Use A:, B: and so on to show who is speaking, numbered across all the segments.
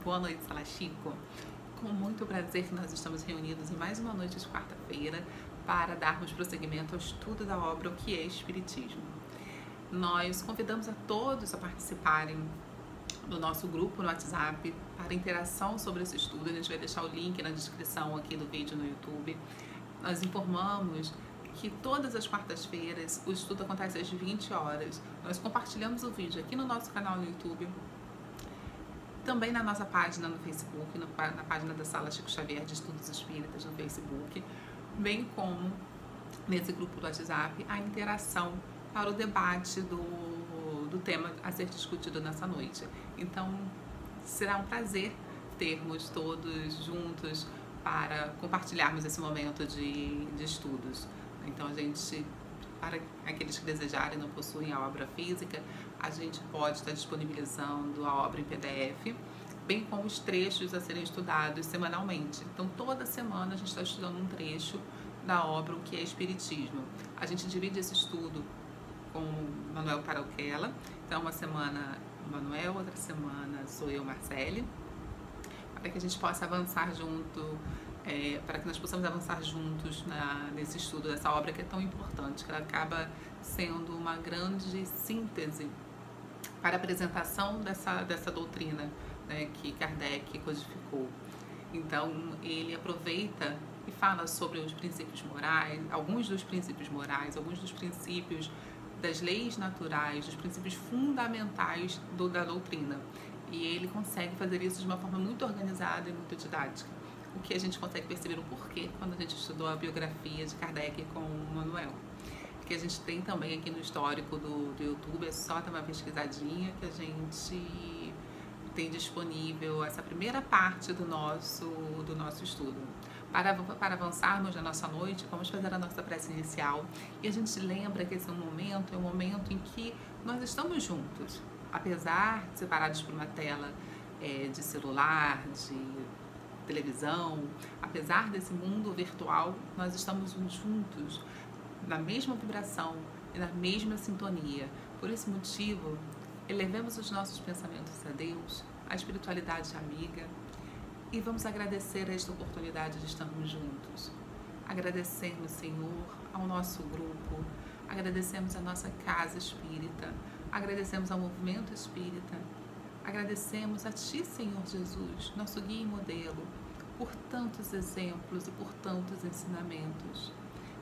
A: Boa noite, Sala Chico. Com muito prazer que nós estamos reunidos em mais uma noite de quarta-feira para darmos prosseguimento ao estudo da obra O que é Espiritismo. Nós convidamos a todos a participarem do nosso grupo no WhatsApp para interação sobre esse estudo. A gente vai deixar o link na descrição aqui do vídeo no YouTube. Nós informamos que todas as quartas-feiras o estudo acontece às 20 horas. Nós compartilhamos o vídeo aqui no nosso canal no YouTube, também na nossa página no Facebook, na página da Sala Chico Xavier de Estudos Espíritas no Facebook, bem como nesse grupo do WhatsApp a interação para o debate do tema a ser discutido nessa noite. Então será um prazer termos todos juntos para compartilharmos esse momento de estudos. Então a gente, para aqueles que desejarem, não possuem a obra física, a gente pode estar disponibilizando a obra em PDF, bem como os trechos a serem estudados semanalmente. Então toda semana a gente está estudando um trecho da obra O que é Espiritismo. A gente divide esse estudo com o Manuel Carauquela. Então uma semana o Manuel, outra semana sou eu, Marcele, para que a gente possa avançar junto, para que nós possamos avançar juntos nesse estudo dessa obra que é tão importante, que ela acaba sendo uma grande síntese para a apresentação dessa doutrina, né, que Kardec codificou. Então ele aproveita e fala sobre os princípios morais, alguns dos princípios morais, alguns dos princípios das leis naturais, dos princípios fundamentais da doutrina. E ele consegue fazer isso de uma forma muito organizada e muito didática, o que a gente consegue perceber o porquê quando a gente estudou a biografia de Kardec com o Manuel. Que a gente tem também aqui no histórico do YouTube, é só dar uma pesquisadinha que a gente tem disponível essa primeira parte do nosso estudo. Para avançarmos na nossa noite, vamos fazer a nossa prece inicial e a gente lembra que esse é um momento em que nós estamos juntos, apesar de separados por uma tela de celular, de televisão, apesar desse mundo virtual, nós estamos juntos na mesma vibração e na mesma sintonia. Por esse motivo, elevemos os nossos pensamentos a Deus, à espiritualidade amiga, e vamos agradecer esta oportunidade de estarmos juntos. Agradecemos, Senhor, ao nosso grupo, agradecemos a nossa casa espírita, agradecemos ao movimento espírita, agradecemos a Ti, Senhor Jesus, nosso guia e modelo, por tantos exemplos e por tantos ensinamentos.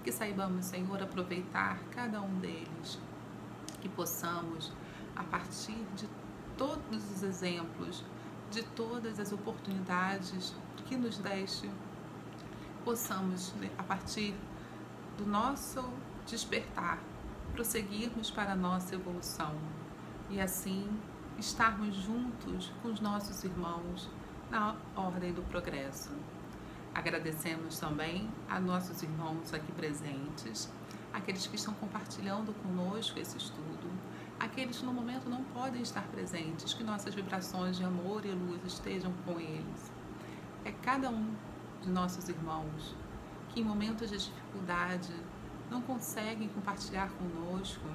A: Que saibamos, Senhor, aproveitar cada um deles, que possamos, a partir de todos os exemplos, de todas as oportunidades que nos deste, possamos, a partir do nosso despertar, prosseguirmos para a nossa evolução e assim estarmos juntos com os nossos irmãos na ordem do progresso. Agradecemos também a nossos irmãos aqui presentes, aqueles que estão compartilhando conosco esse estudo, aqueles que no momento não podem estar presentes, que nossas vibrações de amor e luz estejam com eles. É cada um de nossos irmãos que em momentos de dificuldade não conseguem compartilhar conosco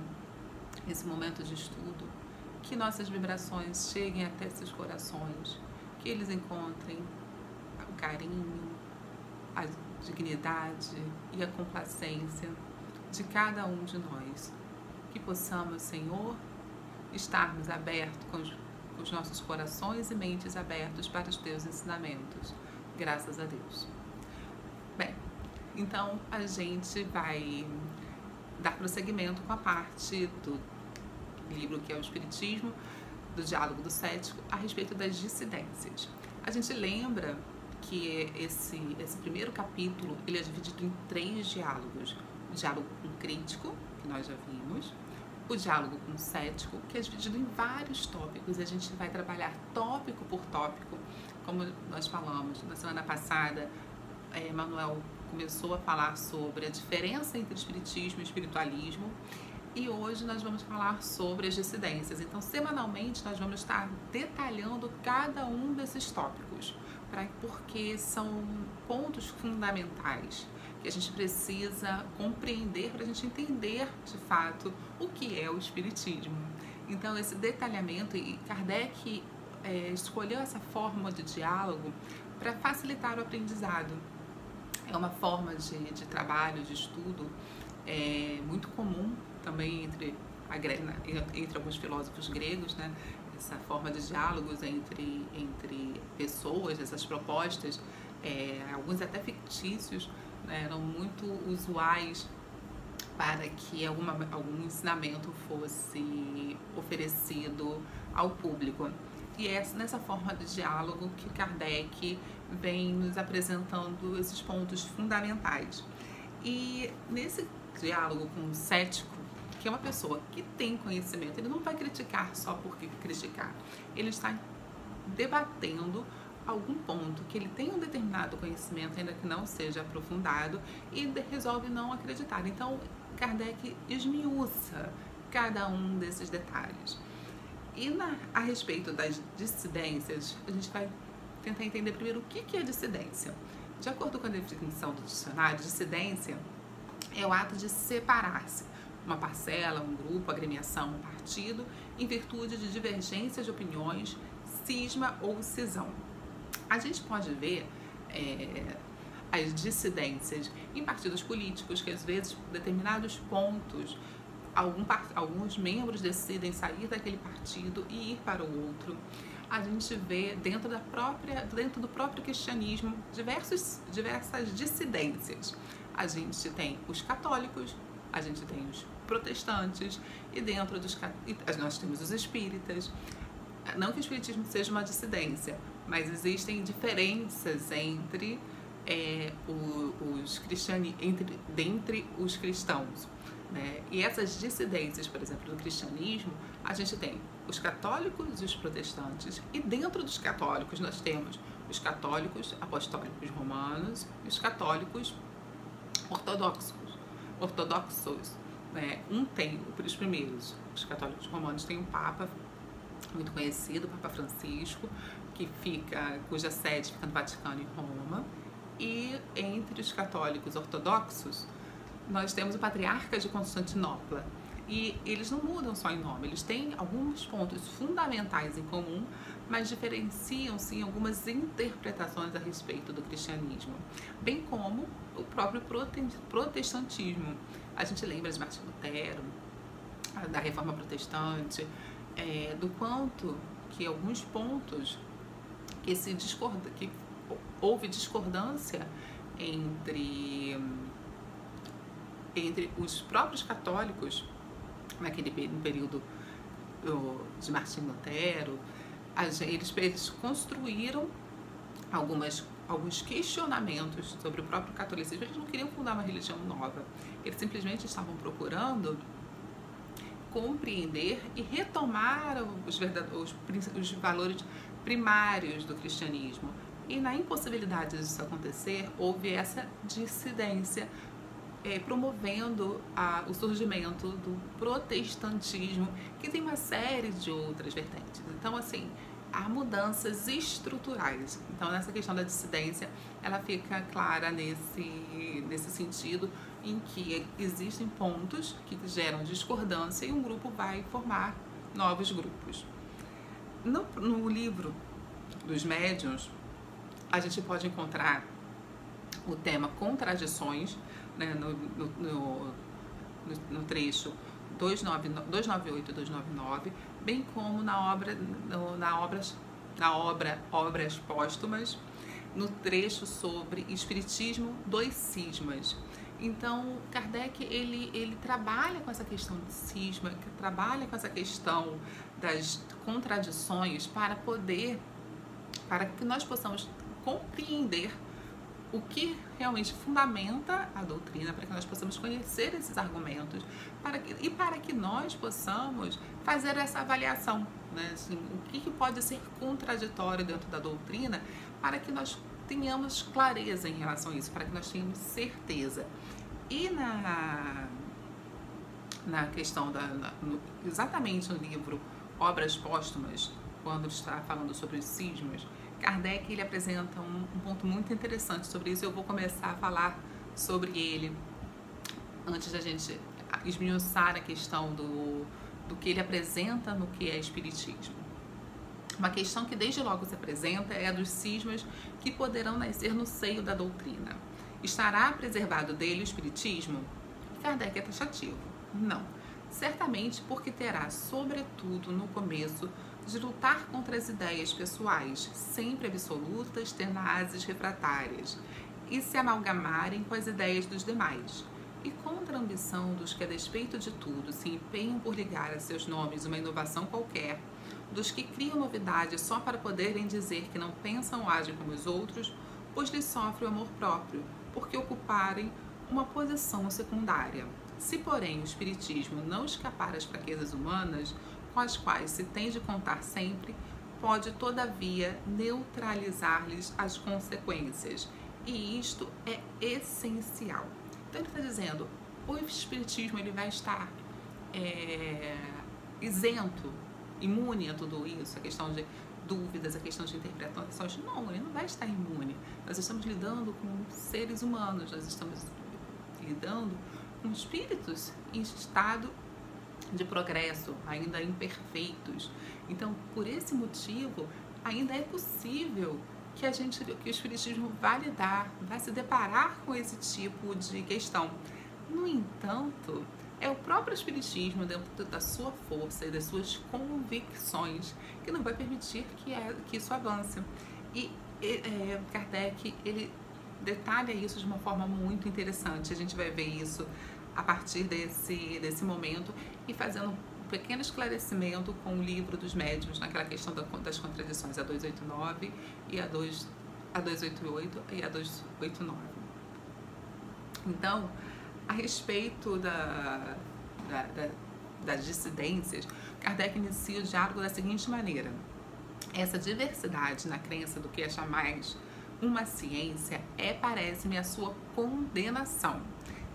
A: esse momento de estudo, que nossas vibrações cheguem até seus corações, que eles encontrem o carinho, a dignidade e a complacência de cada um de nós. Que possamos, Senhor, estarmos abertos com os nossos corações e mentes abertos para os Teus ensinamentos. Graças a Deus. Bem, então a gente vai dar prosseguimento com a parte do livro que é o Espiritismo, do Diálogo do Cético, a respeito das dissidências. A gente lembra que esse primeiro capítulo ele é dividido em 3 diálogos. O diálogo com o crítico, que nós já vimos, o diálogo com o cético, que é dividido em vários tópicos, e a gente vai trabalhar tópico por tópico, como nós falamos. Na semana passada, Manuel começou a falar sobre a diferença entre espiritismo e espiritualismo, e hoje nós vamos falar sobre as dissidências. Então, semanalmente, nós vamos estar detalhando cada um desses tópicos, porque são pontos fundamentais que a gente precisa compreender para a gente entender, de fato, o que é o Espiritismo. Então, esse detalhamento, e Kardec escolheu essa forma de diálogo para facilitar o aprendizado. É uma forma de trabalho, de estudo muito comum também entre alguns filósofos gregos, né? Essa forma de diálogos entre pessoas, essas propostas, alguns até fictícios, né, eram muito usuais para que algum ensinamento fosse oferecido ao público. E é nessa forma de diálogo que Kardec vem nos apresentando esses pontos fundamentais. E nesse diálogo com o cético, que é uma pessoa que tem conhecimento, ele não vai criticar só por criticar. Ele está debatendo algum ponto que ele tem um determinado conhecimento, ainda que não seja aprofundado, e resolve não acreditar. Então, Kardec esmiuça cada um desses detalhes. E a respeito das dissidências, a gente vai tentar entender primeiro o que é dissidência. De acordo com a definição do dicionário, dissidência é o ato de separar-se, uma parcela, um grupo, agremiação, um partido, em virtude de divergência de opiniões, cisma ou cisão. A gente pode ver as dissidências em partidos políticos, que às vezes, determinados pontos, alguns membros decidem sair daquele partido e ir para o outro. A gente vê dentro do próprio cristianismo diversas dissidências. A gente tem os católicos, a gente tem os protestantes e dentro nós temos os espíritas. Não que o espiritismo seja uma dissidência, mas existem diferenças dentre os cristãos, né? E essas dissidências, por exemplo, do cristianismo, a gente tem os católicos e os protestantes, e dentro dos católicos nós temos os católicos apostólicos romanos e os católicos ortodoxos, né? Tem os primeiros, os católicos romanos têm um papa muito conhecido, o Papa Francisco, cuja sede fica no Vaticano, em Roma. E entre os católicos ortodoxos, nós temos o Patriarca de Constantinopla. E eles não mudam só em nome, eles têm alguns pontos fundamentais em comum, mas diferenciam-se em algumas interpretações a respeito do cristianismo, bem como o próprio protestantismo. A gente lembra de Martinho Lutero, da Reforma Protestante, do quanto que alguns pontos que houve discordância entre os próprios católicos no período de Martinho Lutero. Eles construíram alguns questionamentos sobre o próprio catolicismo. Eles não queriam fundar uma religião nova, eles simplesmente estavam procurando compreender e retomar os valores primários do cristianismo. E na impossibilidade disso acontecer, houve essa dissidência, promovendo o surgimento do protestantismo, que tem uma série de outras vertentes. Então, assim, há mudanças estruturais. Então, nessa questão da dissidência, ela fica clara nesse sentido, em que existem pontos que geram discordância e um grupo vai formar novos grupos. No livro dos médiuns, a gente pode encontrar o tema contradições, né, no trecho 298 e 299, bem como na obra Obras Póstumas, no trecho sobre Espiritismo dos Cismas. Então, Kardec, ele trabalha com essa questão do cisma, trabalha com essa questão das contradições para que nós possamos compreender o que realmente fundamenta a doutrina, para que nós possamos conhecer esses argumentos para que nós possamos fazer essa avaliação, né? Assim, o que pode ser contraditório dentro da doutrina, para que nós tenhamos clareza em relação a isso, para que nós tenhamos certeza. E na questão exatamente no livro Obras Póstumas, quando está falando sobre os cismas, Kardec ele apresenta um ponto muito interessante sobre isso. Eu vou começar a falar sobre ele antes da gente esmiuçar a questão do que ele apresenta no que é espiritismo. Uma questão que desde logo se apresenta é a dos cismas que poderão nascer no seio da doutrina. Estará preservado dele o espiritismo? Kardec é taxativo. Não. Certamente porque terá, sobretudo no começo, de lutar contra as ideias pessoais, sempre absolutas, tenazes, refratárias, e se amalgamarem com as ideias dos demais, e contra a ambição dos que, a despeito de tudo, se empenham por ligar a seus nomes uma inovação qualquer, dos que criam novidades só para poderem dizer que não pensam ou agem como os outros, pois lhes sofre o amor próprio, porque ocuparem uma posição secundária. Se, porém, o espiritismo não escapar às fraquezas humanas, com as quais se tem de contar sempre, pode, todavia, neutralizar-lhes as consequências. E isto é essencial. Então, ele está dizendo, o espiritismo ele vai estar isento, imune a tudo isso, a questão de dúvidas, a questão de interpretações. Não, ele não vai estar imune. Nós estamos lidando com seres humanos, nós estamos lidando com espíritos em estado de progresso, ainda imperfeitos. Então, por esse motivo, ainda é possível que o espiritismo vai lidar, vai se deparar com esse tipo de questão. No entanto, é o próprio espiritismo, dentro da sua força e das suas convicções, que não vai permitir que isso avance. E Kardec, ele detalha isso de uma forma muito interessante. A gente vai ver isso a partir desse momento e fazendo um pequeno esclarecimento com o livro dos médiuns naquela questão das contradições, a 289 e a 288 e a 289. Então, a respeito das dissidências, Kardec inicia o diálogo da seguinte maneira: essa diversidade na crença do que é jamais uma ciência parece-me, a sua condenação.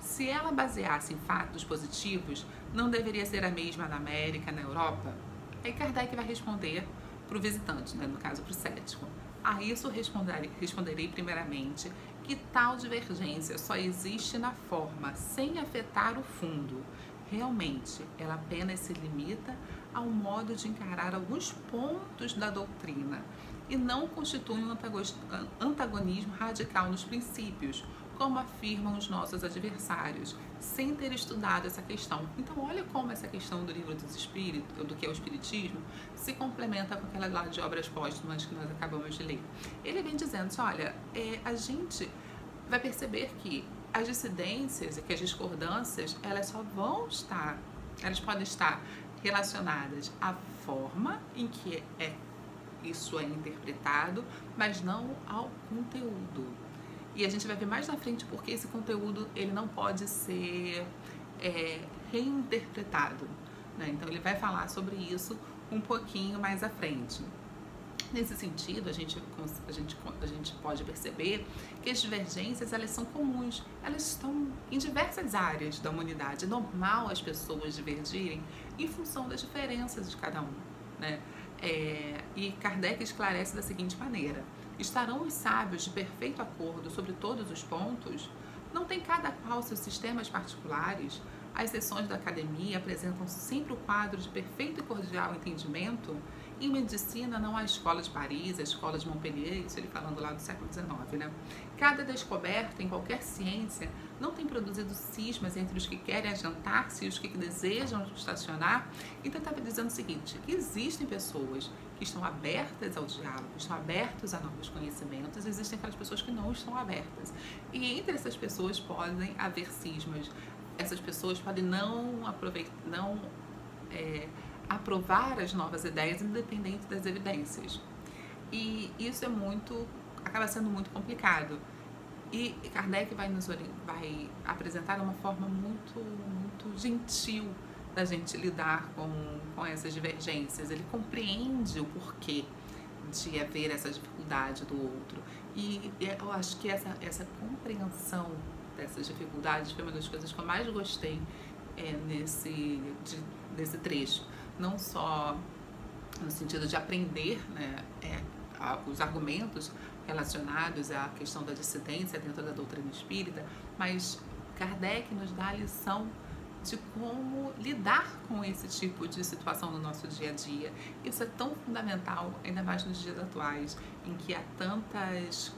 A: Se ela baseasse em fatos positivos, não deveria ser a mesma na América, na Europa? Aí Kardec vai responder para o visitante, né, no caso para o cético. A isso responderei primeiramente que tal divergência só existe na forma, sem afetar o fundo. Realmente, ela apenas se limita ao modo de encarar alguns pontos da doutrina e não constitui um antagonismo radical nos princípios, como afirmam os nossos adversários, sem ter estudado essa questão. Então, olha como essa questão do livro dos espíritos, do que é o espiritismo, se complementa com aquela lá de obras póstumas que nós acabamos de ler. Ele vem dizendo assim, olha, a gente vai perceber que as dissidências e que as discordâncias, elas podem estar relacionadas à forma em que isso é interpretado, mas não ao conteúdo. E a gente vai ver mais na frente porque esse conteúdo ele não pode ser reinterpretado, né? Então ele vai falar sobre isso um pouquinho mais à frente. Nesse sentido, a gente pode perceber que as divergências elas são comuns, elas estão em diversas áreas da humanidade. É normal as pessoas divergirem em função das diferenças de cada um, né? E Kardec esclarece da seguinte maneira: estarão os sábios de perfeito acordo sobre todos os pontos? Não tem cada qual seus sistemas particulares? As sessões da academia apresentam sempre o quadro de perfeito e cordial entendimento? Em medicina não há escola de Paris, a escola de Montpellier, isso ele falando lá do século XIX, né? Cada descoberta em qualquer ciência não tem produzido cismas entre os que querem adiantar-se e os que desejam estacionar? Então estava dizendo o seguinte, que existem pessoas que estão abertas ao diálogo, estão abertas a novos conhecimentos, existem aquelas pessoas que não estão abertas. E entre essas pessoas podem haver cismas. Essas pessoas podem não aprovar as novas ideias independente das evidências. E isso acaba sendo muito complicado. E Kardec vai apresentar uma forma muito gentil da gente lidar com essas divergências. Ele compreende o porquê de haver essa dificuldade do outro. E eu acho que essa compreensão dessas dificuldades foi uma das coisas que eu mais gostei nesse trecho. Não só no sentido de aprender, né, os argumentos relacionados à questão da dissidência dentro da doutrina espírita, mas Kardec nos dá a lição de como lidar com esse tipo de situação no nosso dia a dia. Isso é tão fundamental, ainda mais nos dias atuais, em que há tantas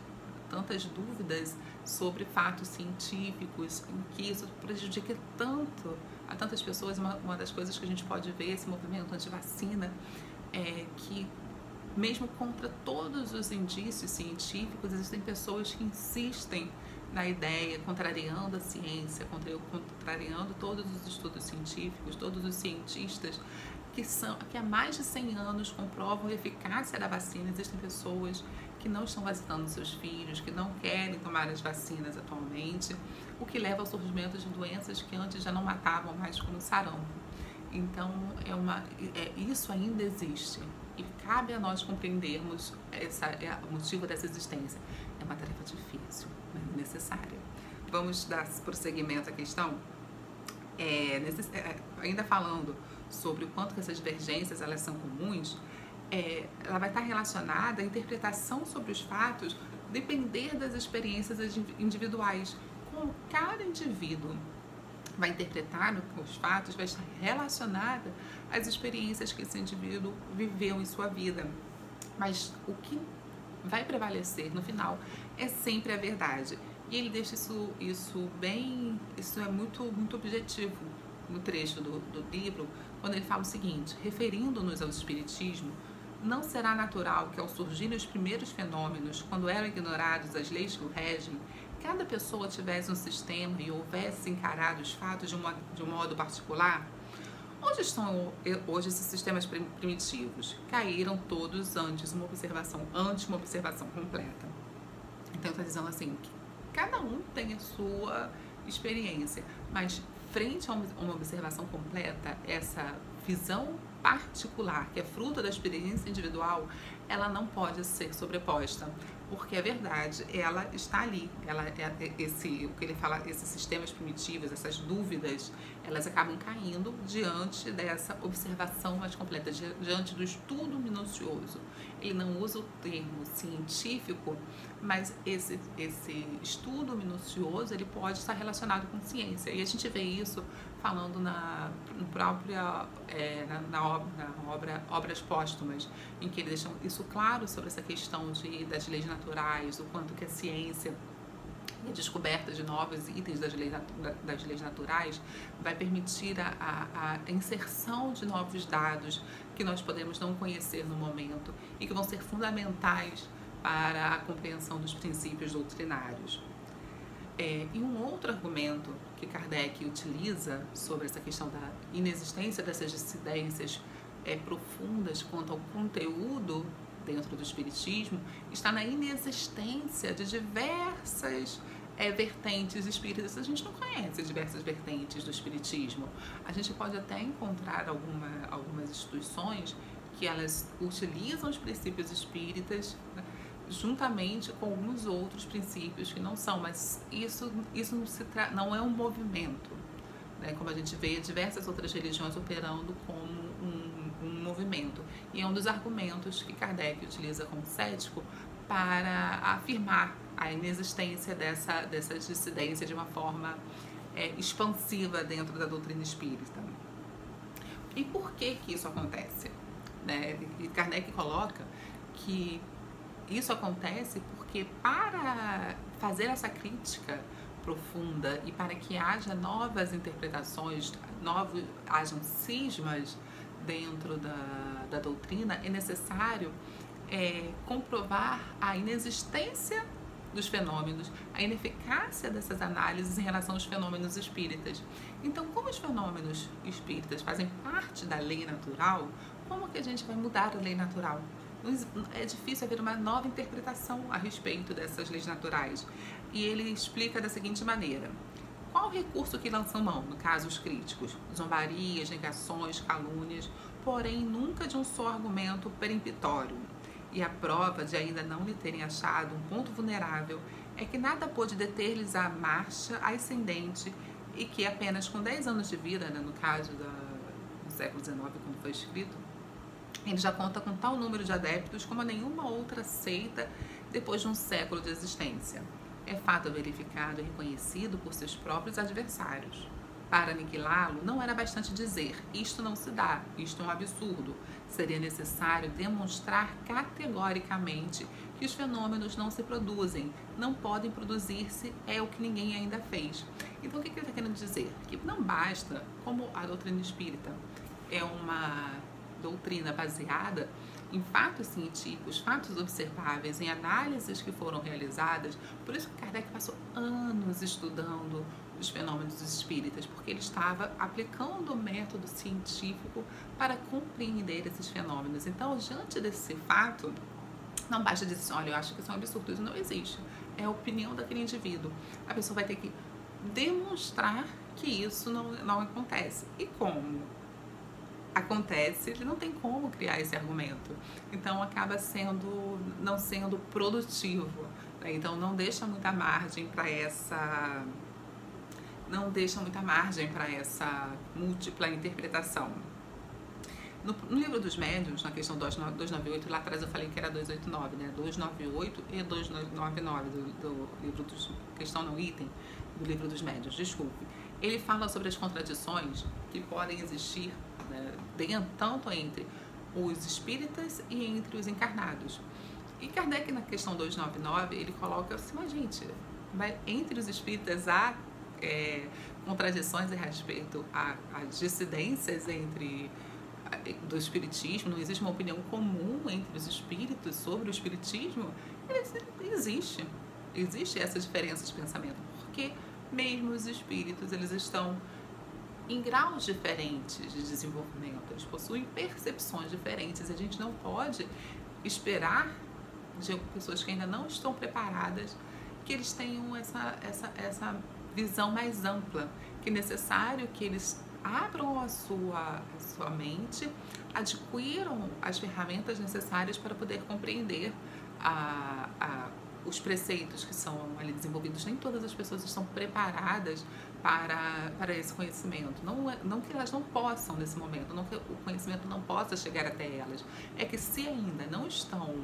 A: dúvidas sobre fatos científicos, em que isso prejudica tanto a tantas pessoas. Uma das coisas que a gente pode ver, esse movimento anti-vacina, é que mesmo contra todos os indícios científicos, existem pessoas que insistem na ideia, contrariando a ciência, contrariando todos os estudos científicos, todos os cientistas que há mais de 100 anos comprovam a eficácia da vacina. Existem pessoas que não estão vacinando seus filhos, que não querem tomar as vacinas atualmente, o que leva ao surgimento de doenças que antes já não matavam mais, como o sarampo. Então, isso ainda existe e cabe a nós compreendermos o motivo dessa existência. É uma tarefa difícil, mas necessária. Vamos dar prosseguimento à questão? Ainda falando sobre o quanto que essas divergências elas são comuns, ela vai estar relacionada à interpretação sobre os fatos depender das experiências individuais. Como cada indivíduo vai interpretar os fatos, vai estar relacionada às experiências que esse indivíduo viveu em sua vida. Mas o que vai prevalecer no final é sempre a verdade. E ele deixa isso é muito objetivo no trecho do livro, quando ele fala o seguinte: referindo-nos ao espiritismo, não será natural que ao surgirem os primeiros fenômenos, quando eram ignorados as leis que o regem, cada pessoa tivesse um sistema e houvesse encarado os fatos de um modo particular? Onde estão hoje esses sistemas primitivos? Caíram todos ante uma observação completa. Então está dizendo assim, que cada um tem a sua experiência, mas frente a uma observação completa, essa visão particular, que é fruto da experiência individual, ela não pode ser sobreposta, porque a verdade, ela está ali. O que ele fala, esses sistemas primitivos, essas dúvidas, elas acabam caindo diante dessa observação mais completa, diante do estudo minucioso. Ele não usa o termo científico, mas esse estudo minucioso, ele pode estar relacionado com ciência. E a gente vê isso falando na obra Obras Póstumas, em que eles deixam isso claro sobre essa questão das leis naturais, o quanto que a ciência e a descoberta de novos itens das leis naturais vai permitir a inserção de novos dados que nós podemos não conhecer no momento e que vão ser fundamentais para a compreensão dos princípios doutrinários. E um outro argumento que Kardec utiliza sobre essa questão da inexistência dessas dissidências profundas quanto ao conteúdo dentro do espiritismo está na inexistência de diversas vertentes espíritas. A gente não conhece diversas vertentes do espiritismo. A gente pode até encontrar algumas instituições que elas utilizam os princípios espíritas, né, juntamente com alguns outros princípios que não são, mas isso não é um movimento, né? Como a gente vê diversas outras religiões operando como um movimento. E é um dos argumentos que Kardec utiliza como cético para afirmar a inexistência dessa dissidência de uma forma expansiva dentro da doutrina espírita. E por que isso acontece? Né? E Kardec coloca que isso acontece porque, para fazer essa crítica profunda e para que haja novas interpretações, hajam cismas dentro da doutrina, é necessário comprovar a inexistência dos fenômenos, a ineficácia dessas análises em relação aos fenômenos espíritas. Então, como os fenômenos espíritas fazem parte da lei natural, como que a gente vai mudar a lei natural? É difícil haver uma nova interpretação a respeito dessas leis naturais. E ele explica da seguinte maneira: qual o recurso que lançam mão, no caso os críticos? Zombarias, negações, calúnias, porém nunca de um só argumento peremptório. E a prova de ainda não lhe terem achado um ponto vulnerável é que nada pôde deter-lhes a marcha ascendente e que apenas com 10 anos de vida, né, no caso do século XIX, quando foi escrito, ele já conta com tal número de adeptos como nenhuma outra seita depois de um século de existência. É fato verificado e reconhecido por seus próprios adversários. para aniquilá-lo, não era bastante dizer: isto não se dá, isto é um absurdo. Seria necessário demonstrar categoricamente que os fenômenos não se produzem, não podem produzir-se, é o que ninguém ainda fez. Então, o que ele está querendo dizer? Que não basta, como a doutrina espírita é uma doutrina baseada em fatos científicos, fatos observáveis, em análises que foram realizadas. Por isso que Kardec passou anos estudando os fenômenos espíritas, porque ele estava aplicando o método científico para compreender esses fenômenos. Então, diante desse fato, não basta dizer assim: olha, eu acho que isso é um absurdo, isso não existe. É a opinião daquele indivíduo. A pessoa vai ter que demonstrar que isso não acontece. E como acontece, ele não tem como criar esse argumento. Então acaba não sendo produtivo, né? Então não deixa muita margem para essa múltipla interpretação. No livro dos médiuns, na questão 298, lá atrás eu falei que era 289, né? 298 e 299 do livro dos... questão não item, do livro dos médiuns, desculpe. Ele fala sobre as contradições que podem existir, né, tanto entre os espíritas e entre os encarnados. E Kardec, na questão 299, ele coloca assim: mas gente, entre os espíritas há contradições a respeito às dissidências do espiritismo, não existe uma opinião comum entre os espíritos sobre o espiritismo. Existe essa diferença de pensamento, porque mesmo os espíritos, eles estão em graus diferentes de desenvolvimento, eles possuem percepções diferentes, e a gente não pode esperar de pessoas que ainda não estão preparadas que eles tenham essa visão mais ampla, que é necessário que eles abram a sua mente, adquiram as ferramentas necessárias para poder compreender os preceitos que são ali desenvolvidos. Nem todas as pessoas estão preparadas para esse conhecimento. Não que elas não possam nesse momento, não que o conhecimento não possa chegar até elas. É que se ainda não estão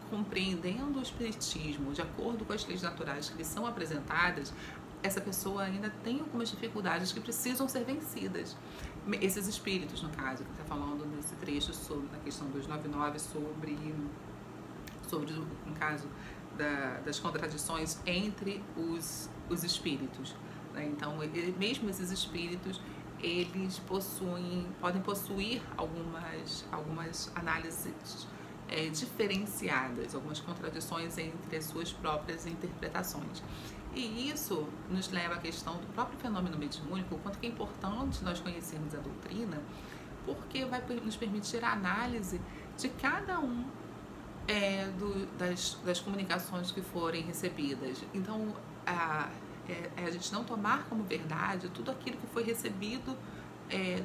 A: compreendendo o espiritismo de acordo com as leis naturais que lhes são apresentadas, essa pessoa ainda tem algumas dificuldades que precisam ser vencidas. Esses espíritos, no caso, que está falando nesse trecho na questão 299, sobre no caso das contradições entre os espíritos, né? Então, mesmo esses espíritos, eles podem possuir algumas análises diferenciadas, algumas contradições entre as suas próprias interpretações. E isso nos leva à questão do próprio fenômeno mediúnico, o quanto que é importante nós conhecermos a doutrina, porque vai nos permitir a análise de cada das comunicações que forem recebidas. Então, a gente não tomar como verdade tudo aquilo que foi recebido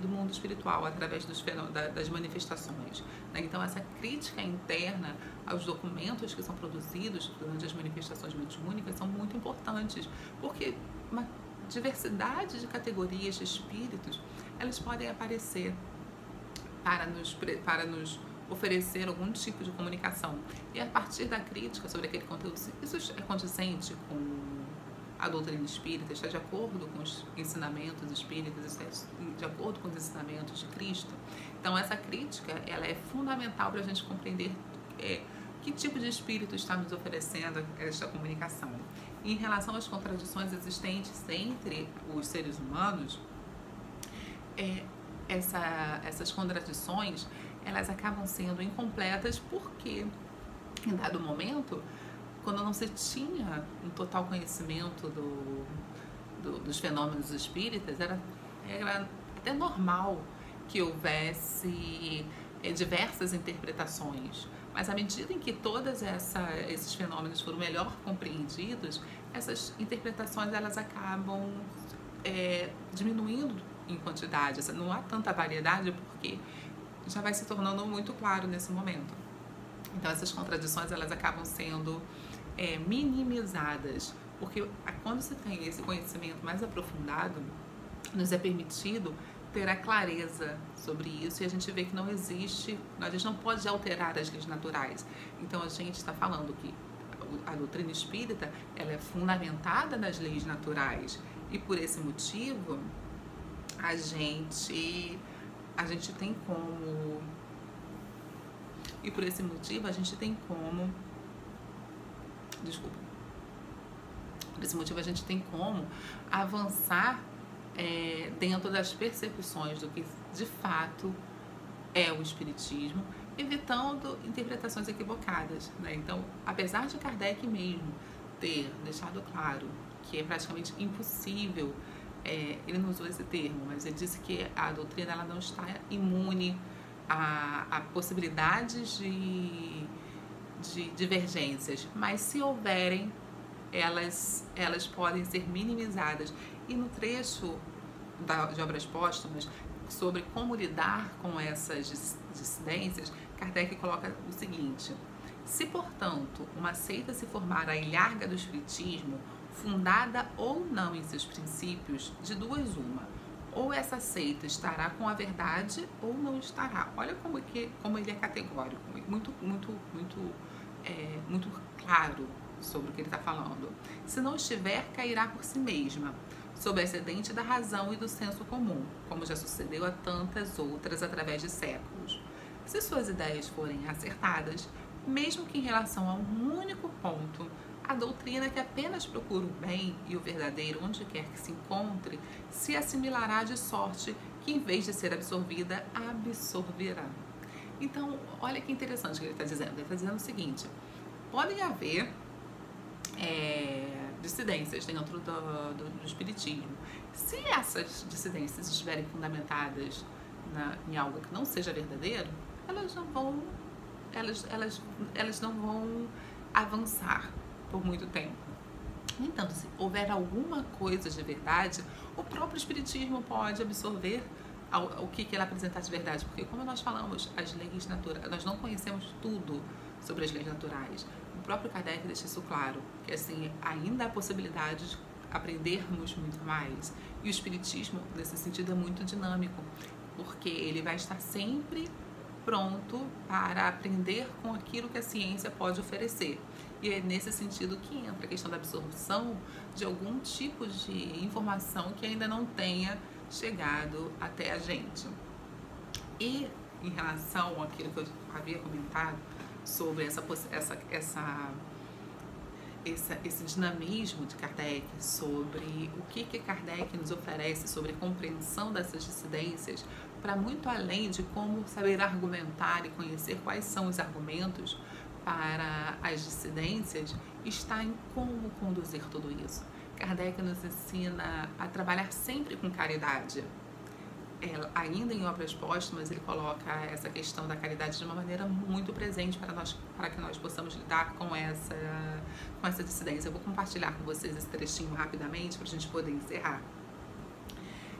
A: do mundo espiritual através das manifestações, né? Então, essa crítica interna aos documentos que são produzidos durante as manifestações mediúnicas são muito importantes, porque uma diversidade de categorias de espíritos, elas podem aparecer para nos oferecer algum tipo de comunicação. E a partir da crítica sobre aquele conteúdo, isso é condizente com a doutrina espírita, está de acordo com os ensinamentos espíritas, está de acordo com os ensinamentos de Cristo. Então, essa crítica, ela é fundamental para a gente compreender que tipo de espírito está nos oferecendo esta comunicação. E em relação às contradições existentes entre os seres humanos, essas contradições, elas acabam sendo incompletas porque, em dado momento, quando não se tinha um total conhecimento dos fenômenos espíritas, era até normal que houvesse diversas interpretações. Mas à medida em que todos esses fenômenos foram melhor compreendidos, essas interpretações elas acabam diminuindo em quantidade. Não há tanta variedade porque já vai se tornando muito claro nesse momento. Então essas contradições elas acabam sendo minimizadas, porque quando se tem esse conhecimento mais aprofundado, nos é permitido ter a clareza sobre isso, e a gente vê que não existe, a gente não pode alterar as leis naturais. Então a gente está falando que a doutrina espírita ela é fundamentada nas leis naturais, e por esse motivo a gente tem como, e por esse motivo a gente tem como, desculpa, por esse motivo a gente tem como avançar dentro das percepções do que de fato é o espiritismo, evitando interpretações equivocadas, né? Então, apesar de Kardec mesmo ter deixado claro que é praticamente impossível, ele não usou esse termo, mas ele disse que a doutrina ela não está imune a possibilidades de divergências, mas se houverem, elas podem ser minimizadas. E no trecho de Obras Póstumas, sobre como lidar com essas dissidências, Kardec coloca o seguinte: se, portanto, uma seita se formar à ilharga do espiritismo, fundada ou não em seus princípios, de duas uma, ou essa seita estará com a verdade ou não estará. Olha como ele é categórico, muito claro sobre o que ele está falando. Se não estiver, cairá por si mesma, sob o excedente da razão e do senso comum, como já sucedeu a tantas outras através de séculos. Se suas ideias forem acertadas, mesmo que em relação a um único ponto, a doutrina que apenas procura o bem e o verdadeiro onde quer que se encontre, se assimilará de sorte que, em vez de ser absorvida, absorverá. Então, olha que interessante o que ele está dizendo. Ele está dizendo o seguinte: podem haver dissidências dentro do espiritismo. Se essas dissidências estiverem fundamentadas em algo que não seja verdadeiro, elas não vão avançar por muito tempo. No entanto, se houver alguma coisa de verdade, o próprio espiritismo pode absorver o que ele apresentar de verdade, porque, como nós falamos, as leis naturais, nós não conhecemos tudo sobre as leis naturais. O próprio Kardec deixa isso claro, que assim, ainda há possibilidade de aprendermos muito mais. E o espiritismo, nesse sentido, é muito dinâmico, porque ele vai estar sempre pronto para aprender com aquilo que a ciência pode oferecer. E é nesse sentido que entra a questão da absorção de algum tipo de informação que ainda não tenha chegado até a gente. E em relação àquilo que eu havia comentado sobre esse dinamismo de Kardec, sobre o que Kardec nos oferece sobre a compreensão dessas dissidências, para muito além de como saber argumentar e conhecer quais são os argumentos para as dissidências, está em como conduzir tudo isso. Kardec nos ensina a trabalhar sempre com caridade. Ainda em Obras Póstumas, ele coloca essa questão da caridade de uma maneira muito presente para que nós possamos lidar com essa dissidência. Eu vou compartilhar com vocês esse trechinho rapidamente para a gente poder encerrar.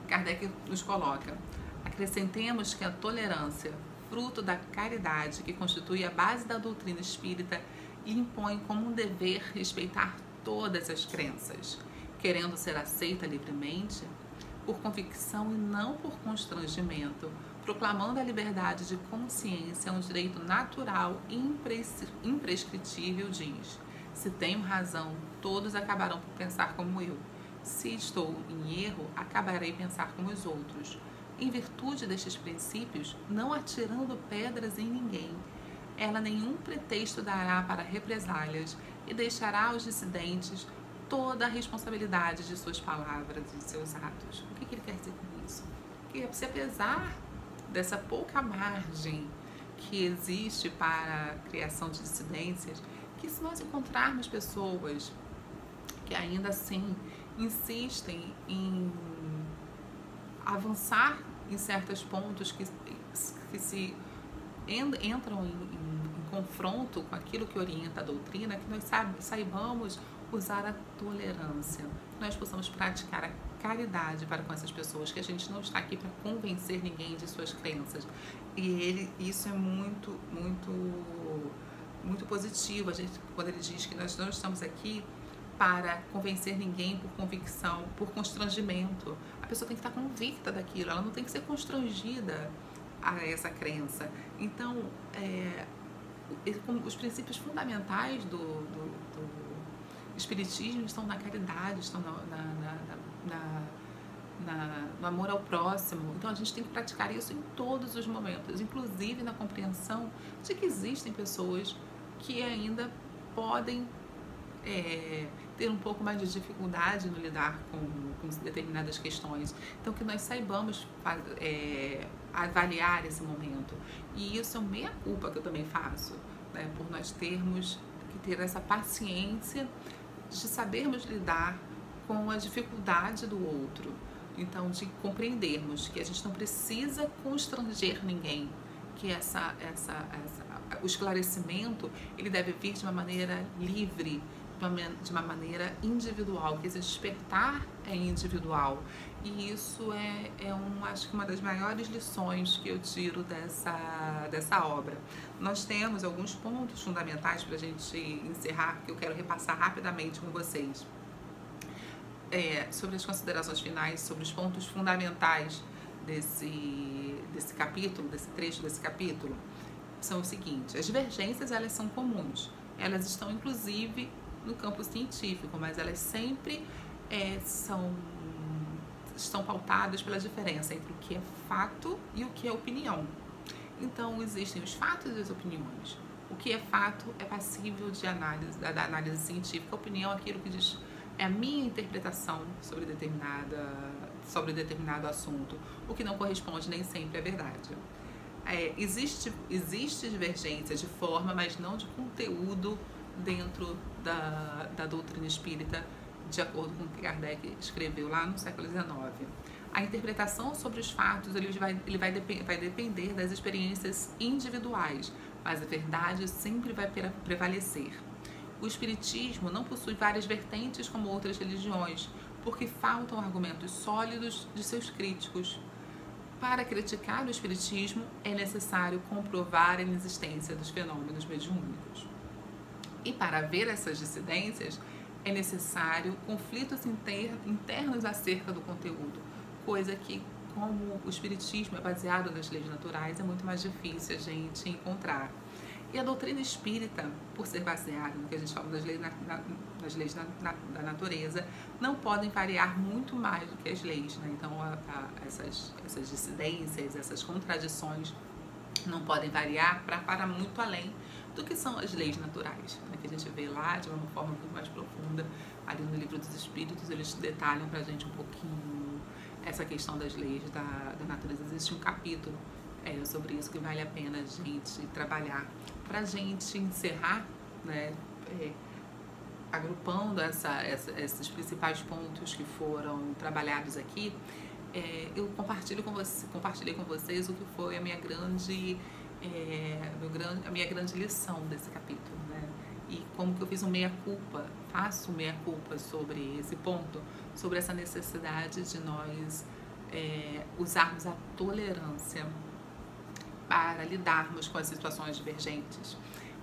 A: Kardec nos coloca: acrescentemos que a tolerância, fruto da caridade que constitui a base da doutrina espírita, lhe impõe como um dever respeitar todas as crenças, querendo ser aceita livremente, por convicção e não por constrangimento, proclamando a liberdade de consciência, um direito natural e imprescritível, diz: se tenho razão, todos acabarão por pensar como eu. Se estou em erro, acabarei pensar como os outros. Em virtude destes princípios, não atirando pedras em ninguém, ela nenhum pretexto dará para represálias e deixará aos dissidentes toda a responsabilidade de suas palavras e de seus atos. O que ele quer dizer com isso? Que se apesar dessa pouca margem que existe para a criação de dissidências, que se nós encontrarmos pessoas que ainda assim insistem em avançar em certos pontos que se entram em confronto com aquilo que orienta a doutrina, que nós saibamos usar a tolerância, que nós possamos praticar a caridade para com essas pessoas, que a gente não está aqui para convencer ninguém de suas crenças. E isso é muito positivo, quando ele diz que nós não estamos aqui para convencer ninguém por convicção, por constrangimento. A pessoa tem que estar convicta daquilo, ela não tem que ser constrangida a essa crença. Então, os princípios fundamentais do Espiritismo estão na caridade, estão no amor ao próximo. Então a gente tem que praticar isso em todos os momentos, inclusive na compreensão de que existem pessoas que ainda podem ter um pouco mais de dificuldade no lidar com determinadas questões. Então que nós saibamos avaliar esse momento. E isso é uma meia-culpa que eu também faço, né? Por nós termos que ter essa paciência de sabermos lidar com a dificuldade do outro. Então, de compreendermos que a gente não precisa constranger ninguém, que o esclarecimento ele deve vir de uma maneira livre, de uma maneira individual, que esse despertar é individual. E isso acho que uma das maiores lições que eu tiro dessa obra. Nós temos alguns pontos fundamentais para a gente encerrar, que eu quero repassar rapidamente com vocês. Sobre as considerações finais, sobre os pontos fundamentais desse capítulo, desse trecho desse capítulo, são os seguintes: as divergências, elas são comuns, elas estão inclusive no campo científico, mas elas sempre estão pautadas pela diferença entre o que é fato e o que é opinião. Então existem os fatos e as opiniões. O que é fato é passível de análise, da análise científica. A opinião é aquilo que diz, é a minha interpretação sobre determinado assunto, o que não corresponde nem sempre à verdade. Existe divergência de forma, mas não de conteúdo dentro da doutrina espírita, de acordo com o que Kardec escreveu lá no século XIX. A interpretação sobre os fatos ele vai depender das experiências individuais, mas a verdade sempre vai prevalecer. O Espiritismo não possui várias vertentes como outras religiões, porque faltam argumentos sólidos de seus críticos. Para criticar o Espiritismo, é necessário comprovar a inexistência dos fenômenos mediúnicos. E para ver essas dissidências, é necessário conflitos internos acerca do conteúdo, coisa que, como o Espiritismo é baseado nas leis naturais, é muito mais difícil a gente encontrar. E a doutrina espírita, por ser baseada no que a gente fala das leis da natureza, não podem variar muito mais do que as leis, né? Então, essas dissidências, essas contradições não podem variar para muito além do que são as leis naturais, né? Que a gente vê lá de uma forma muito mais profunda. Ali no Livro dos Espíritos, eles detalham para a gente um pouquinho essa questão das leis da natureza. Existe um capítulo sobre isso que vale a pena a gente trabalhar. Para a gente encerrar, né, agrupando esses principais pontos que foram trabalhados aqui, eu compartilhei com vocês o que foi a minha grande lição desse capítulo, né? E como que eu fiz faço um meia-culpa sobre esse ponto, sobre essa necessidade de nós usarmos a tolerância para lidarmos com as situações divergentes.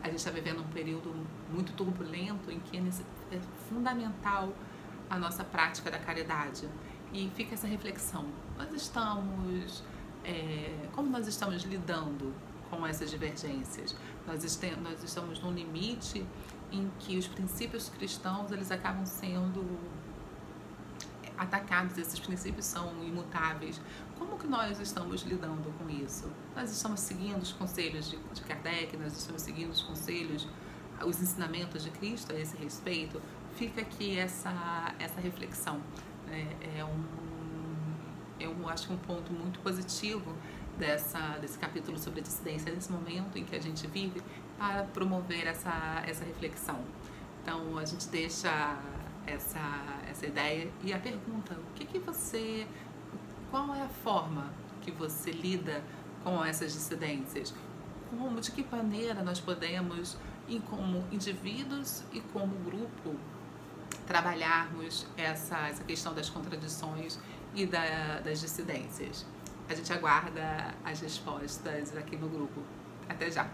A: A gente está vivendo um período muito turbulento em que é fundamental a nossa prática da caridade. E fica essa reflexão: como nós estamos lidando com essas divergências? Nós estamos num limite em que os princípios cristãos eles acabam sendo atacados, esses princípios são imutáveis. Como que nós estamos lidando com isso? Nós estamos seguindo os conselhos de Kardec, nós estamos seguindo os conselhos, os ensinamentos de Cristo a esse respeito? Fica aqui essa reflexão. Acho que um ponto muito positivo desse capítulo sobre a dissidência, nesse momento em que a gente vive, para promover essa reflexão. Então, a gente deixa essa ideia e a pergunta: qual é a forma que você lida com essas dissidências? De que maneira nós podemos, como indivíduos e como grupo, trabalharmos essa questão das contradições e das dissidências? A gente aguarda as respostas aqui no grupo. Até já!